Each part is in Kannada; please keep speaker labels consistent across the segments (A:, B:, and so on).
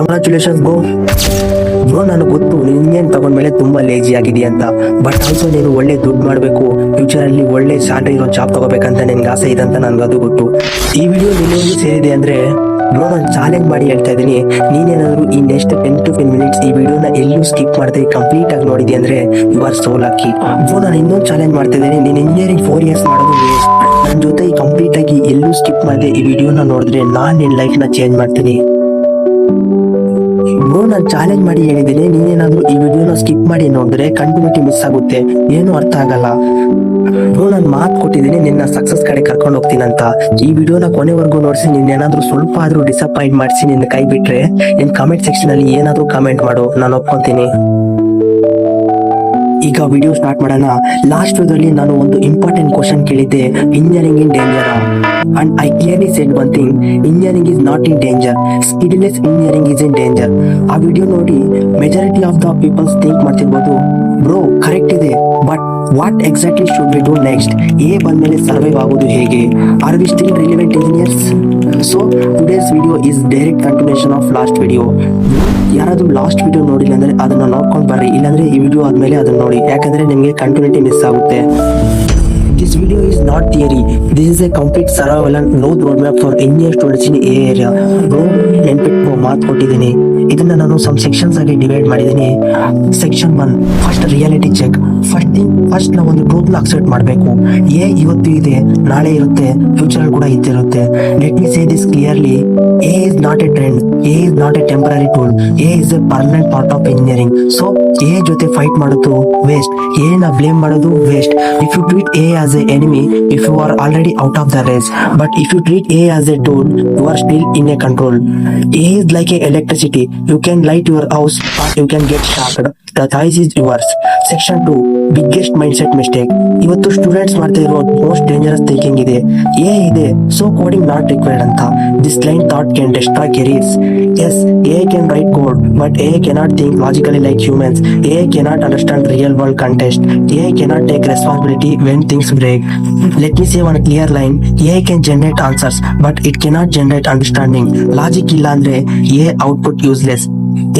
A: ಕಂಗ್ರಾಚುಲೇಷನ್ಸ್ ಬ್ರೋ ನನಗೆ ಗೊತ್ತು ನೀನ್ ತಗೊಂಡ್ಮೇಲೆ ತುಂಬಾ ಲೇಜಿ ಆಗಿದೆಯಾ ಅಂತ. ಬಟ್ ಆಲ್ಸೋ ನೀನು ಒಳ್ಳೆ ದುಡ್ಡು ಮಾಡಬೇಕು, ಫ್ಯೂಚರ್ ಅಲ್ಲಿ ಒಳ್ಳೆ ಸ್ಯಾಲರಿ ಇರೋ ಜಾಬ್ ತಗೋಬೇಕಂತ ನಿನ್ಗೆ ಆಸೆ ಇದೆ ಅಂತ ನನ್ಗೆ ಅದು ಗೊತ್ತು. ಈ ವಿಡಿಯೋ ನಿನ್ನೆಗೂ ಸೇರಿದೆ ಅಂದ್ರೆ ಬ್ರೋ ನಾನು ಚಾಲೆಂಜ್ ಮಾಡಿ ಹೇಳ್ತಾ ಇದ್ದೀನಿ, ನೀನೇನಾದ್ರು ಈ ನೆಕ್ಸ್ಟ್ 10 to 15 minutes ಈ ವಿಡಿಯೋನ ಎಲ್ಲೂ ಸ್ಕಿಪ್ ಮಾಡದೆ ಕಂಪ್ಲೀಟ್ ಆಗಿ ನೋಡಿದೆ ಅಂದ್ರೆ you are so lucky. Bro ನಾನು ಇನ್ನೊಂದು ಚಾಲೆಂಜ್ ಮಾಡ್ತಾ ಇದ್ದೀನಿ, ನೀನು ಇಂಜಿನಿಯರಿಂಗ್ 4 years ಮಾಡೋದು ವೇಸ್ಟ್. ನನ್ನ ಜೊತೆ ಕಂಪ್ಲೀಟ್ ಆಗಿ ಎಲ್ಲೂ ಸ್ಕಿಪ್ ಮಾಡದೆ ಈ ವಿಡಿಯೋನ ನೋಡಿದ್ರೆ ನಾನ್ ನಿನ್ ಲೈಫ್ ನ ಚೇಂಜ್ ಮಾಡ್ತೀನಿ. ಬ್ರೋ ನಾನು ಚಾಲೆಂಜ್ ಮಾಡಿ ಹೇಳಿದ್ದೀನಿ, ನೀನೇನಾದ್ರೂ ಈ ವಿಡಿಯೋನ ಸ್ಕಿಪ್ ಮಾಡಿ ನೋಡಿದ್ರೆ ಕಂಟಿನ್ಯೂಟಿ ಮಿಸ್ ಆಗುತ್ತೆ, ಏನು ಅರ್ಥ ಆಗಲ್ಲ. ಬ್ರೋ ನಾನು ಮಾತು ಕೊಟ್ಟಿದ್ದೀನಿ ನಿನ್ನ ಸಕ್ಸಸ್ ಕಡೆ ಕರ್ಕೊಂಡು ಹೋಗ್ತೀನಿ ಅಂತ. ಈ ವಿಡಿಯೋನ ಕೊನೆವರೆಗೂ ನೋಡಿಸಿ ನಿನ್ನೇನಾದ್ರೂ ಸ್ವಲ್ಪ ಆದ್ರೂ ಡಿಸಪಾಯಿಂಟ್ ಮಾಡಿಸಿ ನಿನ್ನ ಕೈ ಬಿಟ್ರೆ ನಿನ್ ಕಮೆಂಟ್ ಸೆಕ್ಷನ್ ಅಲ್ಲಿ ಏನಾದ್ರೂ ಕಮೆಂಟ್ ಮಾಡು, ನಾನು ಒಪ್ಕೊಂತೀನಿ. ಈಗ ವಿಡಿಯೋ ಸ್ಟಾರ್ಟ್ ಮಾಡೋಣ. ಲಾಸ್ಟ್ ವಿಡಿಯೋದಲ್ಲಿ ನಾನು ಒಂದು ಇಂಪಾರ್ಟೆಂಟ್ ಕ್ವಶನ್ ಕೇಳಿದ್ದೆ, engineering in danger and I clearly said one thing, engineering is not in danger, skillless engineering is in danger. ಆ ವಿಡಿಯೋ ನೋಡಿ majority of the peoples think ಮಾಡ್ತಿರ್ಬೋದು, ಬ್ರೋ ಕರೆಕ್ಟ್ ಇದೆ, but what exactly should we do next? AI ಬಂದ್ಮೇಲೆ ಸರ್ವೈವ್ ಆಗೋದು ಹೇಗೆ? Are we still relevant engineers? So today's video is direct continuation of last video. ಯಾರಾದ್ರೂ ಲಾಸ್ಟ್ ವಿಡಿಯೋ ನೋಡಿಲ್ಲ ಅಂದ್ರೆ ಅದನ್ನ ನೋಡ್ಕೊಂಡು ಬರ್ರಿ, ಇಲ್ಲಾಂದ್ರೆ ಈ ವಿಡಿಯೋ ಆದ್ಮೇಲೆ ಅದನ್ನ ನೋಡಿ, ಯಾಕಂದ್ರೆ ನಿಮ್ಗೆ ಕಂಟಿನ್ಯೂಟಿ ಮಿಸ್ ಆಗುತ್ತೆ. This video is not theory. This is a complete survival and growth roadmap for engineer students in A area. Bro, ನೆನ್ಪಿಟ್ಕೋ ಮಾತು ಕೊಟ್ಟಿದ್ದೀನಿ. ಇದನ್ನ ನಾನು ಸಮ್ ಸೆಕ್ಷನ್ಸ್ ಆಗಿ ಡಿವೈಡ್ ಮಾಡಿದ್ದೀನಿ. Section 1 first reality check. First ನಾವು ಒಂದು ಟ್ರೂತ್ ನ ಅಕ್ಸೆಪ್ಟ್ ಮಾಡಬೇಕು. ಎ ಇವತ್ತು ಇದೆ, ನಾಳೆ ಇರುತ್ತೆ, ಫ್ಯೂಚರ್ ಕೂಡ ಇದ್ದಿರುತ್ತೆ. Let me say this clearly, AI is not a trend, AI is not a temporary tool, AI is a permanent part of engineering. So AI ಜೊತೆ ಫೈಟ್ ಮಾಡೋದು ವೇಸ್ಟ್, ಎ ನ ಬ್ಲೇಮ್ ಮಾಡೋದು waste. If you treat AI as a enemy, if you are already out of the race, but if you treat A as a tool, you are still in a control. A is like a electricity, you can light your house but you can get shocked. The choice is yours. Section 2 biggest mindset mistake. ಇವತ್ತು ಸ್ಟೂಡೆಂಟ್ಸ್ ಮಾಡ್ತಾ ಇರೋ ಮೋಸ್ಟ್ ಡೇಂಜರಸ್ ಥಿಂಕಿಂಗ್ ಇದೆ, ಎ ಇದೆ ಸೊ ಕೋಡಿಂಗ್ ನಾಟ್ ರಿಕ್ವೈರ್ಡ್ ಅಂತ. This line thought can destroy careers. Yes, AI can write code but AI cannot think logically like humans. A cannot understand real world context. A cannot take responsibility when things break. Let me say one clear line, A can generate answers but it cannot generate understanding. Logic ಇಲ್ಲ ಅಂದ್ರೆ A output useless.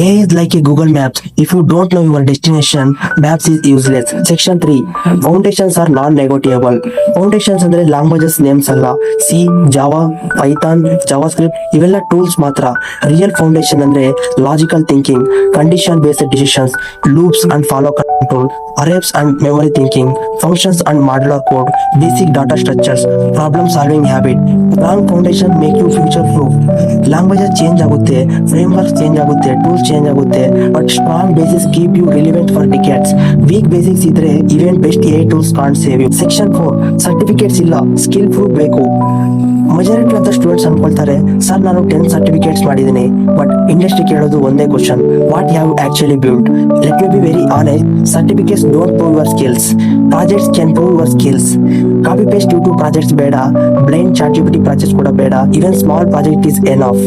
A: A is like a Google Maps. If you don't know your destination, Maps is useless. Section 3 foundations are non-negotiable. Foundations ಅಂದ್ರೆ ಲ್ಯಾಂಗ್ವೇಜಸ್ ನೇಮ್ಸ್ ಅಲ್ಲ. ಸಿ, ಜಾವಾ, ಪೈಥಾನ್, ಜಾವಾಸ್ಕ್ರಿಪ್ಟ್ ಇವೆಲ್ಲ ಟೂಲ್ಸ್ ಮಾತ್ರ. ರಿಯಲ್ ಫೌಂಡೇಶನ್ ಅಂದ್ರೆ logical thinking, condition based decisions, loops and follow control, arrays and memory thinking, functions and modular code, basic data structures, problem solving habit. Strong foundation make you future proof. Languages change ಆಗುತ್ತೆ, frameworks change ಆಗುತ್ತೆ, tools change ಆಗುತ್ತೆ, but strong basis keep you relevant for decades. Weak basics ಇದ್ರೆ even best AI tools can't save you. Section 4 certificates ಇಲ್ಲ, ಸ್ಕಿಲ್ ಪ್ರೂಫ್ ಬೇಕು. ಮೆಜಾರಿಟಿ ಆಫ್ ದ ಸ್ಟೂಡೆಂಟ್ಸ್ ಅನ್ಕೊಳ್ತಾರೆ, ಸರ್ ನಾನು 10 ಸರ್ಟಿಫಿಕೇಟ್ಸ್ ಮಾಡಿದ್ದೀನಿ, ಬಟ್ ಇಂಡಸ್ಟ್ರಿ ಕೇಳೋದು ಒಂದೇ question, what have actually build? Let me be very honest, certificates don't prove your skills, projects can prove your skills. Copy paste YouTube projects ಬೇಡ, ಬ್ಲೈಂಡ್ ಚಾಟ್ ಜಿಪಿಟಿ ಪ್ರಾಜೆಕ್ಟ್ಸ್ ಕೂಡ ಬೇಡ, even small project is enough.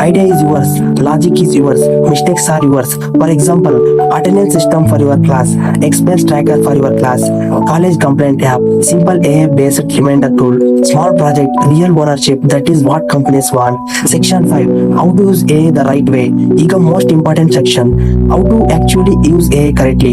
A: Idea is yours, logic is yours, mistakes are yours. For example, attendance system for your class, expense tracker for your class, college complaint app, simple AI based reminder tool, small project, real ownership, that is what companies want. Section 5 how to use AI the right way. ಈಗ most important section, how to actually use AI correctly.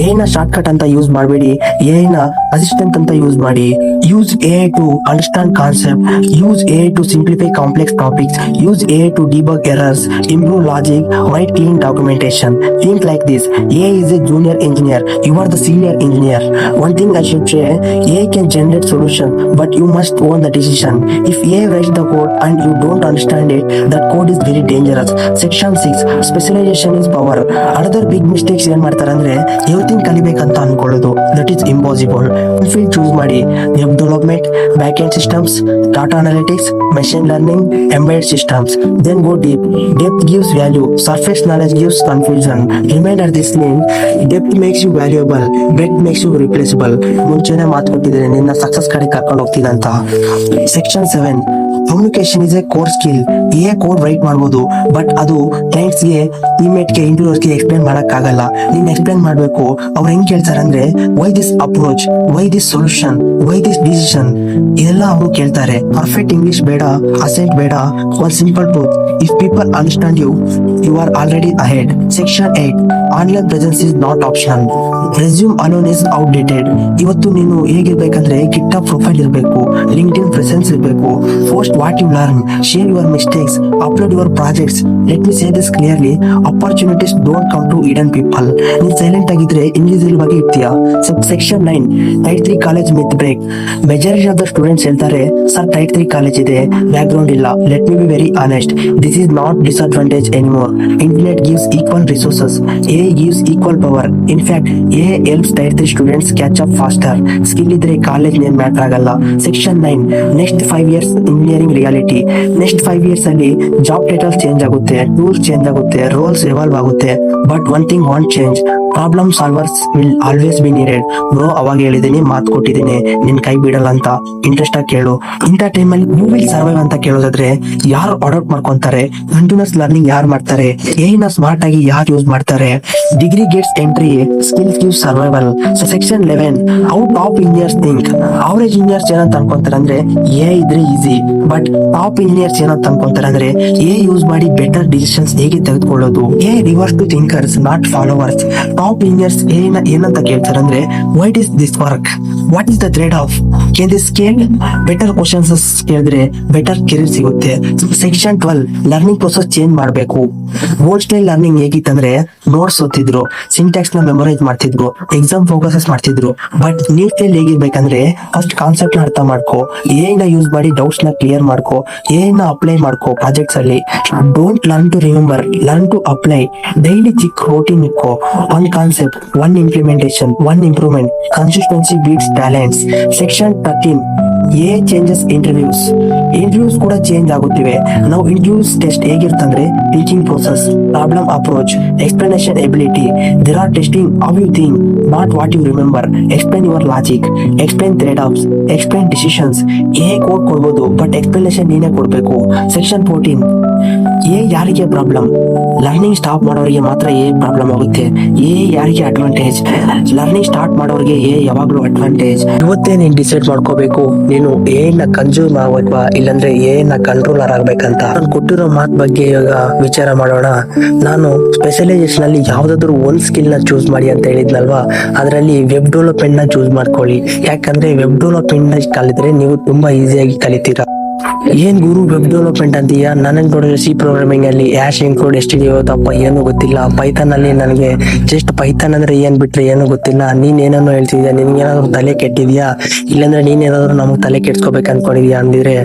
A: AI ನ ಶಾರ್ಟ್ಕಟ್ ಅಂತ ಯೂಸ್ ಮಾಡಬೇಡಿ, AI ನ ಅಸಿಸ್ಟೆಂಟ್ ಅಂತ ಯೂಸ್ ಮಾಡಿ. Use AI to understand concept, use AI to simplify complex topics, use AI to debug errors, improve logic, write clean documentation. Think like this, AI is a junior engineer, you are the senior engineer. One thing I should say, AI can generate solution but you must own the decision. If AI writes the code and you don't understand it, that code is very dangerous. Section 6 specialization is power. Another big mistakes ಏನ್ ಮಾಡ್ತಾರೆ ಅಂದ್ರೆ ಎವ್ರಿಥಿಂಗ್ ಕಲಿಬೇಕಂತ ಅನ್ಕೊಳ್ಳೋದು, that is impossible. Field choose ಮಾಡಿ, web development, back end systems, data analytics, machine learning, embedded systems. Then go deep. Depth gives value, surface knowledge gives confusion. Reminder this mean, depth makes you valuable, breadth makes you replaceable. ಮುಂಚೆನೆ ಮಾತು ಕೊಟ್ಟಿದ್ದೇನೆ ನಿನ್ನ ಸಕ್ಸಸ್ ಕಡೆ ಕರ್ಕೊಂಡು ಹೋಗ್ತೀನಿ ಅಂತ. Section 7 communication is A core skill. Code right ಮಾಡ್ಬೋದು, ಬಟ್ ಅದು ಕ್ಲೈಂಟ್ಸ್ಗೆ, ಟೀಮ್ಮೇಟ್ಗೆ, ಇಂಟರ್ವ್ಯೂರ್ಸ್ಗೆ ಎಕ್ಸ್ಪ್ಲೇನ್ ಮಾಡಕ್ಕಾಗಲ್ಲ. ನೀನ್ ಎಕ್ಸ್ಪ್ಲೇನ್ ಮಾಡ್ಬೇಕು. ಅವ್ರು ಹೆಂಗ್ ಕೇಳ್ತಾರೆ ಅಂದ್ರೆ, why this approach, why this solution, why this decision, ಇದೆಲ್ಲ ಅವರು ಕೇಳ್ತಾರೆ. ಪರ್ಫೆಕ್ಟ್ ಇಂಗ್ಲಿಷ್ ಬೇಡ, ಅಸೆಂಟ್ ಬೇಡ, one simple truth. If people understand you, you are already ahead. Section 8, online presence is not optional. Resume alone is outdated. ಇವತ್ತು ನೀನು ಹೇಗಿರ್ಬೇಕಂದ್ರೆ ಗಿಟ್ಹಬ್ ಪ್ರೊಫೈಲ್ ಇರಬೇಕು, ಲಿಂಕ್ಡ್ಇನ್ ಪ್ರೆಸೆನ್ಸ್ ಇರಬೇಕು. Post what you learn, share your mistakes, upload your projects. Let me say this clearly, opportunities don't come to hidden people. ನೀನ್ ಸೈಲೆಂಟ್ ಆಗಿದ್ರೆ ಇನ್ವಿಸಿಬಲ್ ಆಗಿ ಇರ್ತೀಯ. Section 9, tier 3 college myth break. Majority of the students ಹೇಳ್ತಾರೆ, ಸರ್ ಟೈರ್ 3 ಕಾಲೇಜ್ ಇದೆ, ಬ್ಯಾಕ್ ಗ್ರೌಂಡ್ ಇಲ್ಲ. Let me be very honest, this is not disadvantage anymore. Internet gives equal resources, AI gives equal power. In fact, AI helps Tier 3 students catch up faster. Skill ಇದ್ರೆ ಕಾಲೇಜ್ ನೇಮ್ ಮ್ಯಾಟರ್ ಆಗಲ್ಲ. Section 9, next 5 years engineering reality. Next 5 years ಅಲ್ಲಿ ಜಾಬ್ ಟೈಟಲ್ಸ್ ಚೇಂಜ್ ಆಗುತ್ತೆ, ಟೂಲ್ಸ್ ಚೇಂಜ್ ಆಗುತ್ತೆ, ರೋಲ್ಸ್ ಎವಾಲ್ವ್ ಆಗುತ್ತೆ. But one thing want change, problem solvers will always B needed. Bro, ಅವಾಗ ಹೇಳಿದೀನಿ, ಮಾತು ಕೊಟ್ಟಿದ್ದೀನಿ, ನಿನ್ ಕೈ ಬಿಡಲ್ಲ ಅಂತ. ಇಂಟ್ರೆಸ್ಟ್ ಆಗಿ ಕೇಳು. ಇಂಥ ಟೈಮಲ್ಲಿ ಯು ವಿಲ್ ಸರ್ವೈವ್ ಅಂತ ಕೇಳೋದಾದ್ರೆ, ಯಾರು ಅಡಾಪ್ಟ್ ಮಾಡ್ಕೊಂತಾರೆ, ಕಂಟಿನ್ಯೂಸ್ ಲರ್ನಿಂಗ್ ಯಾರು ಮಾಡ್ತಾರೆ, ಏನ ಸ್ಮಾರ್ಟ್ ಆಗಿ ಯಾರು ಯೂಸ್ ಮಾಡ್ತಾರೆ. Degree gets entry, skills give survival. Section 11, how top engineers think. Average engineers ಏನಂತ ಅನ್ಕೊಂತಾರೆ ಅಂದ್ರೆ, ಇದ್ರೆ ಈಸಿ. ಬಟ್ ಟಾಪ್ ಇಂಜಿನಿಯರ್ಸ್ ಏನಂತ ಅನ್ಕೊಂತಾರೆ ಅಂದ್ರೆ, ಯೂಸ್ ಮಾಡಿ ಬೆಟರ್ ಡಿಸಿಷನ್ಸ್ ಹೇಗೆ ತೆಗೆದುಕೊಳ್ಳೋದು. Reverse to thinkers, not followers. Top engineers ಏನಂತ ಕೇಳ್ತಾರೆ ಅಂದ್ರೆ, white is this work, what is the trade off, can this scale. Better questions ಕೇಳಿದ್ರೆ ಬೆಟರ್ ಕೆರಿಯರ್ ಸಿಗುತ್ತೆ. ಸೆಕ್ಷನ್ 12, ಲರ್ನಿಂಗ್ ಪ್ರೊಸೆಸ್ ಚೇಂಜ್ ಮಾಡಬೇಕು. ಓಲ್ಡ್ ಸ್ಟೈಲ್ ಲರ್ನಿಂಗ್ ಹೇಗಿತ್ತಂದ್ರೆ, ನೋಟ್ಸ್ ಓದ್ತಿದ್ರು, ಸಿಂಟ್ಯಾಕ್ಸ್ ನ ಮೆಮೊರೈಸ್ ಮಾಡ್ತಿದ್ರು, ಎಕ್ಸಾಮ್ ಫೋಕಸಸ್ ಮಾಡ್ತಿದ್ರು. ಬಟ್ ನ್ಯೂ ಸ್ಟೈಲ್ ಹೇಗಿರ್ಬೇಕಂದ್ರೆ, ಫಸ್ಟ್ ಕಾನ್ಸೆಪ್ಟ್ ನ ಅರ್ಥ ಮಾಡ್ಕೋ, ನ ಯೂಸ್ ಮಾಡಿ ಡೌಟ್ಸ್ ನ ಕ್ಲಿಯರ್ ಮಾಡ್ಕೋ, ನ ಅಪ್ಲೈ ಮಾಡ್ಕೋ ಪ್ರಾಜೆಕ್ಟ್ಸ್ ಅಲ್ಲಿ. Don't learn to remember, learn to apply. Daily ಚಿಕ್ಕ ರೋಟೀನ್ ಇಟ್ಕೋ. One concept, one implementation, one improvement. Consistency beats talents. Section 13, changes interviews ಕೂಡ ಚೇಂಜ್ ಆಗುತ್ತಿವೆ. ನಾವು ಇಂಟರ್ವ್ಯೂಸ್ ಟೆಸ್ಟ್ ಹೇಗಿರ್ತಂದ್ರೆ, teaching process, problem approach, explanation ability. There are testing how you think, not what you remember. Explain your logic, explain trade offs, explain decisions. Code ಕೊಡ್ಬೋದು, ಬಟ್ ಎಕ್ಸ್ಪ್ಲನೇಷನ್ ನೀನೇ ಕೊಡ್ಬೇಕು. ಸೆಕ್ಷನ್ 14, ಯಾರಿಗೆ ಪ್ರಾಬ್ಲಮ್, ಲರ್ನಿಂಗ್ ಸ್ಟಾಪ್ ಮಾಡೋರಿಗೆ ಮಾತ್ರ ಪ್ರಾಬ್ಲಮ್ ಆಗುತ್ತೆ. ಯಾರಿಗೆ ಅಡ್ವಾಂಟೇಜ್, ಲರ್ನಿಂಗ್ ಸ್ಟಾರ್ಟ್ ಮಾಡೋರಿಗೆ ಯಾವಾಗ್ಲೂ ಅಡ್ವಾಂಟೇಜ್. ಇವತ್ತೇ ನೀನ್ ಡಿಸೈಡ್ ಮಾಡ್ಕೋಬೇಕು, ನೀನು ನ ಕನ್ಸ್ಯೂಮ್ ಆಗ್ಬೇಕಾ, ಇಲ್ಲಾಂದ್ರೆ ನ ಕಂಟ್ರೋಲರ್ ಆಗ್ಬೇಕಂತ. ನಾನು ಕೊಟ್ಟಿರೋ ಮಾತ್ ಬಗ್ಗೆ ಇವಾಗ ವಿಚಾರ ಮಾಡೋಣ. ನಾನು ಸ್ಪೆಷಲೈಸೇಷನ್ ಅಲ್ಲಿ ಯಾವ್ದಾದ್ರು ಒಂದ್ ಸ್ಕಿಲ್ ನ ಚೂಸ್ ಮಾಡಿ ಅಂತ ಹೇಳಿದ್ನಲ್ವಾ, ಅದರಲ್ಲಿ ವೆಬ್ ಡೆವಲಪ್ಮೆಂಟ್ ನ ಚೂಸ್ ಮಾಡ್ಕೊಳ್ಳಿ. ಯಾಕಂದ್ರೆ ವೆಬ್ ಡೆವಲಪ್ಮೆಂಟ್ ನ ಕಲಿತ್ರೆ ನೀವು ತುಂಬಾ ಈಸಿಯಾಗಿ ಕಲಿತೀರಾ. ಗುರು ವೆಬ್ ಡೆವಲಪ್ಮೆಂಟ್ ಅಂತೀಯ, ನನಗೆ ನೋಡಿದ್ರೆ ಸಿ ಪ್ರೋಗ್ರಾಮಿಂಗ್ ಅಲ್ಲಿ ಇನ್ಕ್ಲೂಡ್ ಎಷ್ಟಿದೆಯೋ ತಪ್ಪ ಏನು ಗೊತ್ತಿಲ್ಲ. ಪೈಥಾನ್ ಅಲ್ಲಿ ನನಗೆ ಜಸ್ಟ್ ಪೈಥಾನ್ ಅಂದ್ರೆ ಏನ್ ಬಿಟ್ರೆ ಏನು ಗೊತ್ತಿಲ್ಲ. ನೀನ್ ಏನನ್ನೋ ಹೇಳ್ತಿದ್ಯಾ, ನಿನ್ಗೆ ಏನಾದ್ರು ತಲೆ ಕೆಟ್ಟಿದ್ಯಾ, ಇಲ್ಲಾಂದ್ರೆ ನೀನ್ ಏನಾದ್ರು ನಮ್ಗೆ ತಲೆ ಕೆಡ್ಸ್ಕೋಬೇಕು ಅನ್ಕೊಂಡಿದ್ಯಾ ಅಂದಿದ್ರೆ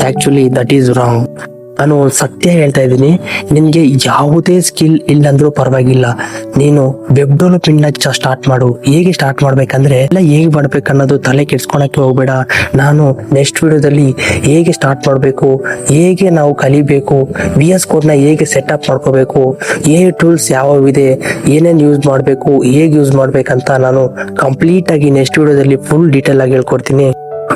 A: ಆಕ್ಚುಲಿ ದಟ್ ಈಸ್ ರಾಂಗ್. ನಾನು ಸತ್ಯ ಹೇಳ್ತಾ ಇದ್ದೀನಿ, ನಿನ್ಗೆ ಯಾವುದೇ ಸ್ಕಿಲ್ ಇಲ್ಲಂದ್ರೂ ಪರವಾಗಿಲ್ಲ, ನೀನು ವೆಬ್ ಡೆವಲಪ್ಮೆಂಟ್ ನ ಸ್ಟಾರ್ಟ್ ಮಾಡು. ಹೇಗೆ ಸ್ಟಾರ್ಟ್ ಮಾಡ್ಬೇಕಂದ್ರೆ, ಎಲ್ಲ ಹೇಗೆ ಮಾಡ್ಬೇಕು ಅನ್ನೋದು ತಲೆ ಕೆಡ್ಸ್ಕೊಳಕ್ಕೆ ಹೋಗ್ಬೇಡ. ನಾನು ನೆಕ್ಸ್ಟ್ ವಿಡಿಯೋದಲ್ಲಿ ಹೇಗೆ ಸ್ಟಾರ್ಟ್ ಮಾಡಬೇಕು, ಹೇಗೆ ನಾವು ಕಲಿಬೇಕು, VS ಕೋಡ್ ನ ಹೇಗೆ ಸೆಟಪ್ ಮಾಡ್ಕೋಬೇಕು, ಟೂಲ್ಸ್ ಯಾವಿದೆ, ಏನೇನು ಯೂಸ್ ಮಾಡಬೇಕು, ಹೇಗೆ ಯೂಸ್ ಮಾಡ್ಬೇಕಂತ ನಾನು ಕಂಪ್ಲೀಟ್ ಆಗಿ ನೆಕ್ಸ್ಟ್ ವಿಡಿಯೋದಲ್ಲಿ ಫುಲ್ ಡೀಟೇಲ್ ಆಗಿ ಹೇಳ್ಕೊಡ್ತೀನಿ.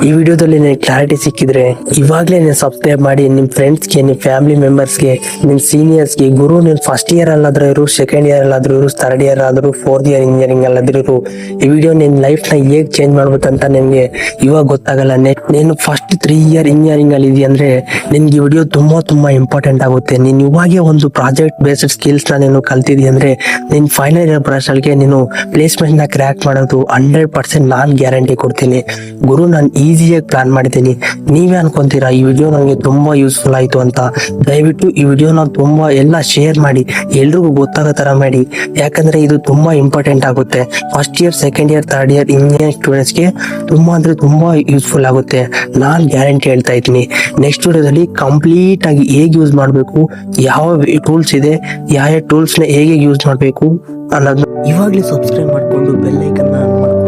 A: ಈ ವಿಡಿಯೋದಲ್ಲಿ ನಿನಗೆ ಕ್ಲಾರಿಟಿ ಸಿಕ್ಕಿದ್ರೆ ಇವಾಗಲೇ ನೀನು ಸಬ್ಸ್ಕ್ರೈಬ್ ಮಾಡಿ, ನಿಮ್ಮ ಫ್ರೆಂಡ್ಸ್ಗೆ, ನಿಮ್ಮ ಫ್ಯಾಮಿಲಿ ಮೆಂಬರ್ಸ್ಗೆ, ನಿಮ್ಮ ಸೀನಿಯರ್ಸ್ಗೆ. ಗುರು ನೀನು ಫಸ್ಟ್ ಇಯರ್ ಅಲ್ಲಾದ್ರೂ ಇರು, ಸೆಕೆಂಡ್ ಇಯರ್ ಅಲ್ಲಾದ್ರೂ ಇರು, ಥರ್ಡ್ ಇಯರ್ ಆದ್ರೂ, ಫೋರ್ತ್ ಇಯರ್ ಇಂಜಿನಿಯರಿಂಗ್ ಅಲ್ಲಾದ್ರೂ ಇರು, ಈ ವಿಡಿಯೋ ನಿನ್ನ ಲೈಫ್ ನ ಹೇಗೆ ಚೇಂಜ್ ಮಾಡ್ಬೇಕಂತ ನಿಮ್ಗೆ ಇವಾಗ ಗೊತ್ತಾಗಲ್ಲ. ನೀನು ಫಸ್ಟ್ 3 year ಇಂಜಿನಿಯರಿಂಗ್ ಅಲ್ಲಿ ಇದೆಯಾ ಅಂದ್ರೆ ನಿನ್ಗೆ ಈ ವಿಡಿಯೋ ತುಂಬಾ ಇಂಪಾರ್ಟೆಂಟ್ ಆಗುತ್ತೆ. ನೀನು ಇವಾಗೆ ಒಂದು ಪ್ರಾಜೆಕ್ಟ್ ಬೇಸ್ಡ್ ಸ್ಕಿಲ್ಸ್ ನ ನೀನು ಕಲ್ತಿದ್ಯಾ ಅಂದ್ರೆ ನಿನ್ ಫೈನಲ್ ಇಯರ್ ಬ್ರಾಂಚ್ಗೆ ನೀನು ಪ್ಲೇಸ್ಮೆಂಟ್ ನ ಕ್ರ್ಯಾಕ್ ಮಾಡೋದು 100% ನಾನ್ ಗ್ಯಾರಂಟಿ ಕೊಡ್ತೀನಿ. ಗುರು ನಾನು ಈಸಿಯಾಗಿ ಪ್ಲಾನ್ ಮಾಡಿದ್ದೀನಿ. ನೀವೇ ಅನ್ಕೊಂತೀರಾ ಈ ವಿಡಿಯೋ ನನಗೆ ತುಂಬಾ ಯೂಸ್ಫುಲ್ ಆಯ್ತು ಅಂತ. ದಯವಿಟ್ಟು ಈ ವಿಡಿಯೋನ ತುಂಬಾ ಎಲ್ಲ ಶೇರ್ ಮಾಡಿ, ಎಲ್ರಿಗೂ ಗೊತ್ತಾಗೋ ತರ ಮಾಡಿ. ಯಾಕಂದ್ರೆ ಇದು ತುಂಬಾ ಇಂಪಾರ್ಟೆಂಟ್ ಆಗುತ್ತೆ. First year, second year, third year engineering ಸ್ಟೂಡೆಂಟ್ಸ್ಗೆ ತುಂಬಾ ಅಂದ್ರೆ ತುಂಬಾ ಯೂಸ್ಫುಲ್ ಆಗುತ್ತೆ. ನಾನ್ ಗ್ಯಾರಂಟಿ ಹೇಳ್ತಾ ಇದ್ದೀನಿ. ನೆಕ್ಸ್ಟ್ ವಿಡಿಯೋದಲ್ಲಿ ಕಂಪ್ಲೀಟ್ ಆಗಿ ಹೇಗೆ ಯೂಸ್ ಮಾಡಬೇಕು, ಯಾವ ಟೂಲ್ಸ್ ಇದೆ, ಯಾವ ಟೂಲ್ಸ್ ನ ಹೇಗೆ ಯೂಸ್ ಮಾಡಬೇಕು ಅನ್ನೋದು ಇವಾಗಲೇ ಸಬ್ಸ್ಕ್ರೈಬ್ ಮಾಡ್ಕೊಂಡು ಬೆಲ್ ಐಕನ್ ಆನ್ ಮಾಡ್ಕೊಂಡು